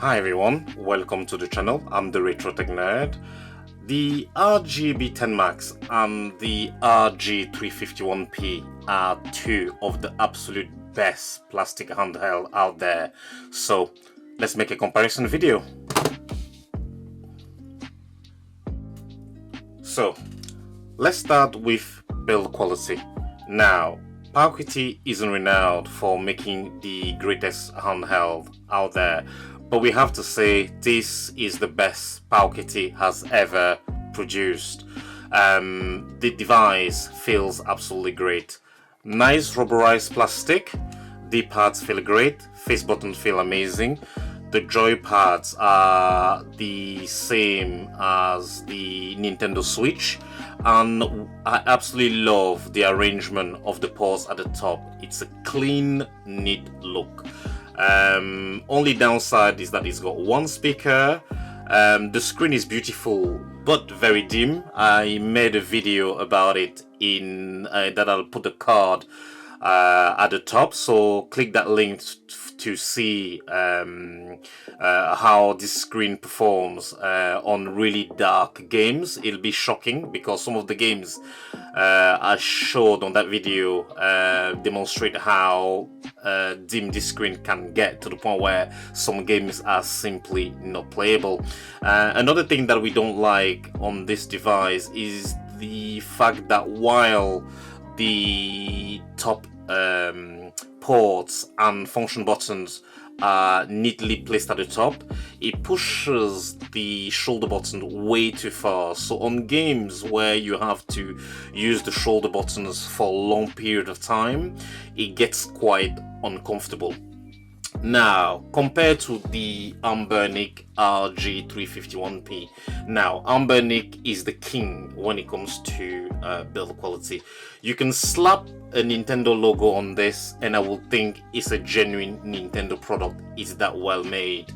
Hi everyone, welcome to the channel. I'm the Retro Tech Nerd. The RGB10 Max and the RG351p are two of the absolute best plastic handheld out there. So let's make a comparison video. So let's start with build quality. Now, Pikachu isn't renowned for making the greatest handheld out there, but we have to say this is the best Pikachu has ever produced. The device feels absolutely great. Nice rubberized plastic, the pads feel great, face buttons feel amazing. The joy pads are the same as the Nintendo Switch, and I absolutely love the arrangement of the ports at the top. It's a clean, neat look. Only downside is that it's got one speaker. The screen is beautiful but very dim. I made a video about it in that I'll put the card at the top, so click that link to see how this screen performs on really dark games. It'll be shocking because some of the games I showed on that video demonstrate how dim this screen can get, to the point where some games are simply not playable. Another thing that we don't like on this device is the fact that while the top ports and function buttons are neatly placed at the top, it pushes the shoulder button way too far. So on games where you have to use the shoulder buttons for a long period of time, it gets quite uncomfortable. Now, compared to the Anbernic RG351p, now Anbernic is the king when it comes to build quality. You can slap a Nintendo logo on this and I will think it's a genuine Nintendo product. It's that well made.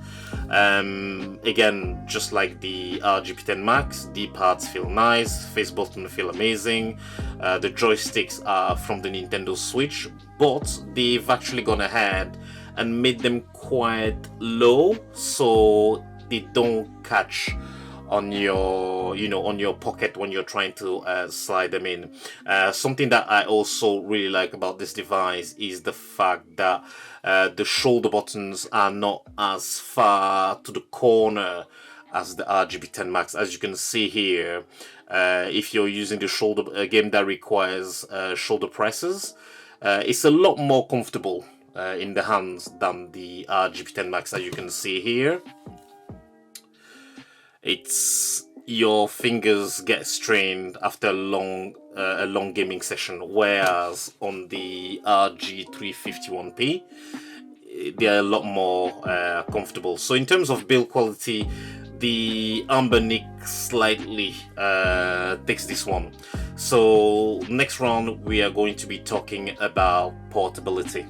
Again, just like the RGB10 Max, the pads feel nice, face buttons feel amazing. The joysticks are from the Nintendo Switch, but they've actually gone ahead and made them quite low so they don't catch on your on your pocket when you're trying to slide them in. Something that I also really like about this device is the fact that the shoulder buttons are not as far to the corner as the RGB10 Max. As you can see here, if you're using the shoulder, a game that requires shoulder presses, it's a lot more comfortable in the hands than the RGB10 Max. As you can see here, your fingers get strained after a long gaming session, whereas on the RG351p they are a lot more comfortable. So in terms of build quality, the Anbernic slightly takes this one. So next round we are going to be talking about portability.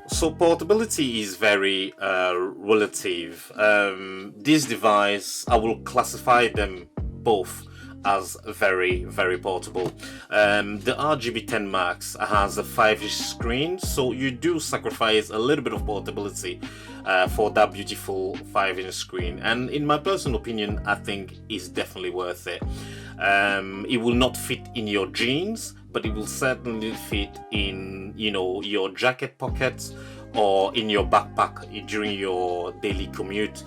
So portability is very relative. This device, I will classify them both as very, very portable. The RGB10 Max has a 5-inch screen, so you do sacrifice a little bit of portability for that beautiful 5-inch screen, and in my personal opinion, I think it's definitely worth it. It will not fit in your jeans, but it will certainly fit in, your jacket pockets or in your backpack during your daily commute.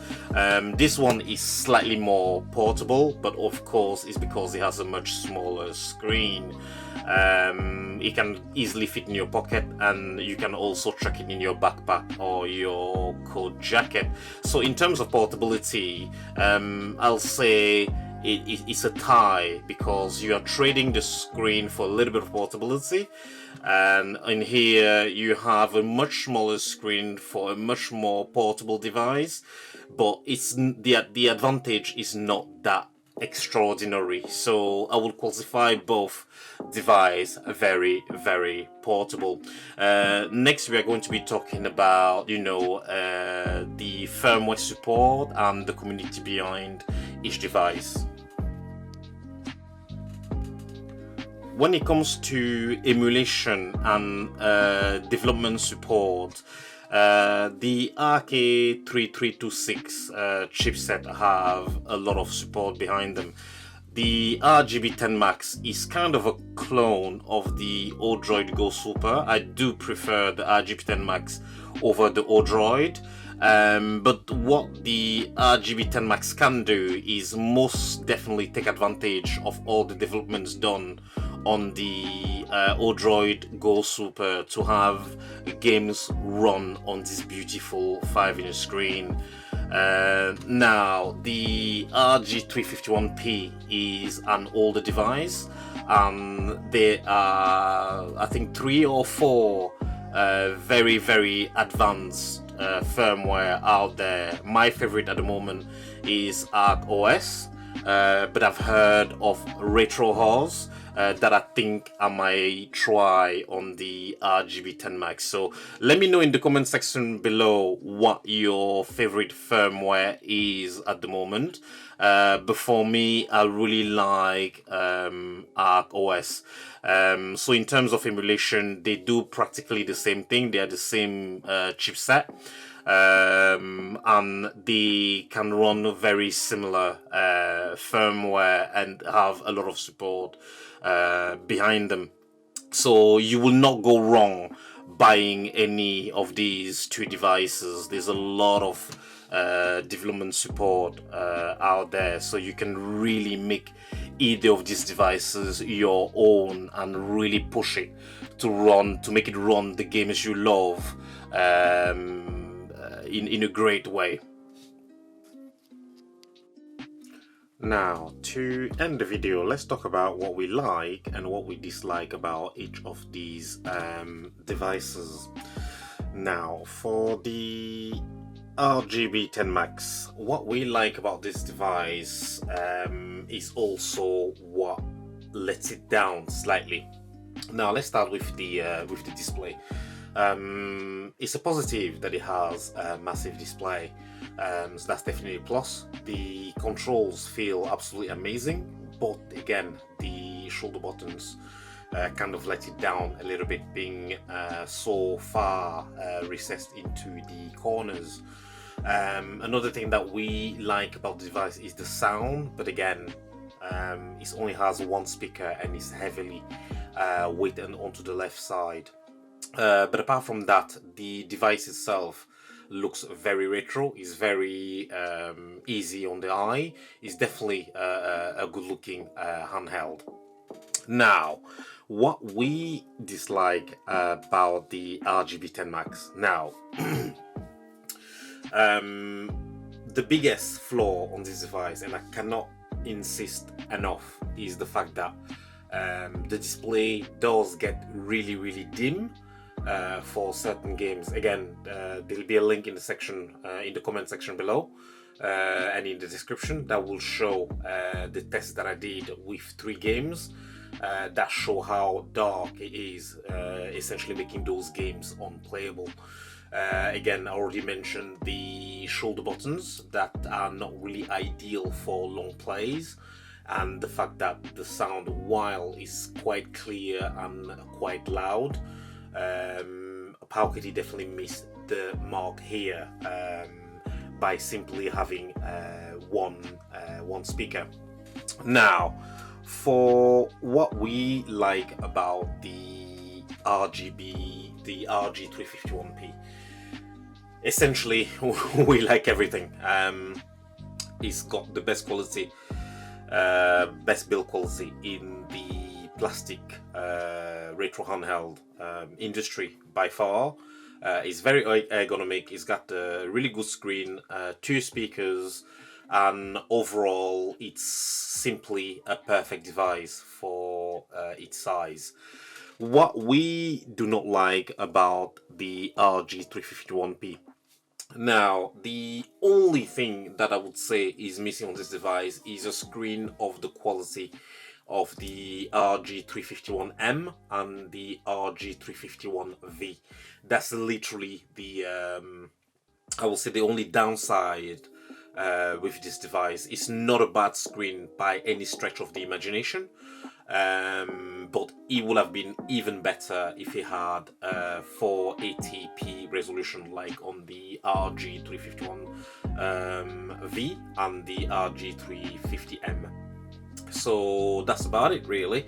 This one is slightly more portable, but of course it's because it has a much smaller screen. It can easily fit in your pocket, and you can also chuck it in your backpack or your coat jacket. So in terms of portability, I'll say it's a tie, because you are trading the screen for a little bit of portability, and in here you have a much smaller screen for a much more portable device, but it's the advantage is not that extraordinary. So I will classify both device very, very portable. Next we are going to be talking about the firmware support and the community behind each device. When it comes to emulation and development support, The RK3326 chipset have a lot of support behind them. The RGB10 Max is kind of a clone of the Odroid Go Super. I do prefer the RGB10 Max over the Odroid. But what the RGB10 Max can do is most definitely take advantage of all the developments done on the Odroid Go Super to have games run on this beautiful 5-inch screen. Now, the RG351p is an older device, and there are, I think, 3 or 4 very, very advanced firmware out there. My favorite at the moment is Arc OS, but I've heard of Retro Handheld that I think I might try on the RGB10 Max. So let me know in the comment section below what your favorite firmware is at the moment. But for me, I really like Arc OS. So in terms of emulation, they do practically the same thing. They are the same chipset. And they can run very similar firmware and have a lot of support behind them. So you will not go wrong buying any of these 2 devices. There's a lot of development support out there, so you can really make either of these devices your own and really push it to make it run the games you love in a great way. Now, to end the video, let's talk about what we like and what we dislike about each of these devices. Now, for the RGB10 Max, what we like about this device is also what lets it down slightly. Now, let's start with the display. It's a positive that it has a massive display, so that's definitely a plus. The controls feel absolutely amazing, but again, the shoulder buttons kind of let it down a little bit, being so far recessed into the corners. Another thing that we like about the device is the sound, but again, it only has 1 speaker and it's heavily weighted onto the left side. But apart from that, the device itself looks very retro. It's very easy on the eye. It's definitely a good looking handheld. Now, what we dislike about the RGB10 Max. Now, the biggest flaw on this device, and I cannot insist enough, is the fact that the display does get really, really dim for certain games. Again, there'll be a link in the section, in the comment section below, and in the description that will show the test that I did with 3 games that show how dark it is, essentially making those games unplayable. Again, I already mentioned the shoulder buttons that are not really ideal for long plays, and the fact that the sound, while is quite clear and quite loud, Pikachu definitely missed the mark here by simply having one speaker. Now, for what we like about the RG351p, essentially we like everything. It's got the best quality, best build quality in the plastic retro handheld industry by far. It's very ergonomic. It's got a really good screen, 2 speakers, and overall it's simply a perfect device for its size. What we do not like about the RG351p, now, the only thing that I would say is missing on this device is a screen of the quality of the RG351M and the RG351V. That's literally the, I will say, the only downside with this device. It's not a bad screen by any stretch of the imagination. but it would have been even better if it had 480p resolution like on the RG351V and the RG350M. So that's about it, really.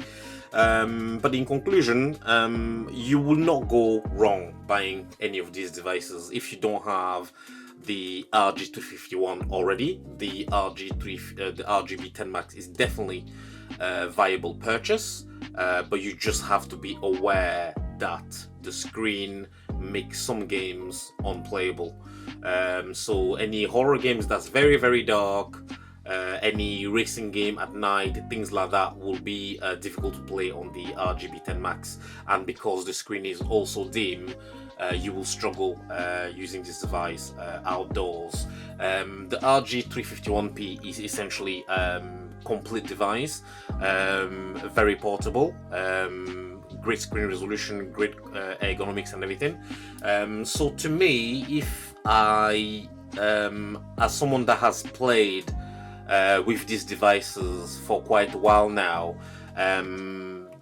But in conclusion, you will not go wrong buying any of these devices if you don't have the RG251 already. The RGB10 Max is definitely a viable purchase, but you just have to be aware that the screen makes some games unplayable. So any horror games that's very, very dark, any racing game at night, things like that will be difficult to play on the RGB10 Max, and because the screen is also dim, you will struggle using this device outdoors. The RG351p is essentially complete device, very portable, great screen resolution, great ergonomics and everything. So to me, if I as someone that has played with these devices for quite a while now,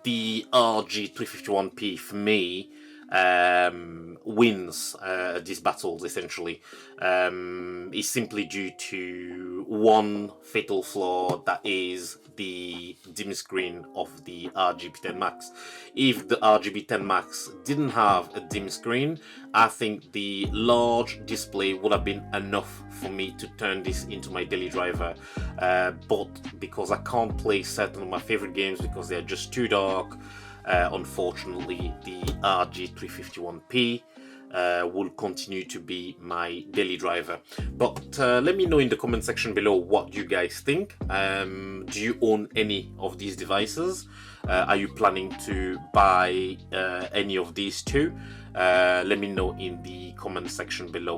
the RG351p for me wins these battles essentially. It's simply due to one fatal flaw, that is the dim screen of the RGB10 Max. If the RGB10 Max didn't have a dim screen, I think the large display would have been enough for me to turn this into my daily driver, but because I can't play certain of my favorite games because they're just too dark, unfortunately the RG351p will continue to be my daily driver. But let me know in the comment section below what you guys think. Do you own any of these devices? Are you planning to buy any of these too? Let me know in the comment section below.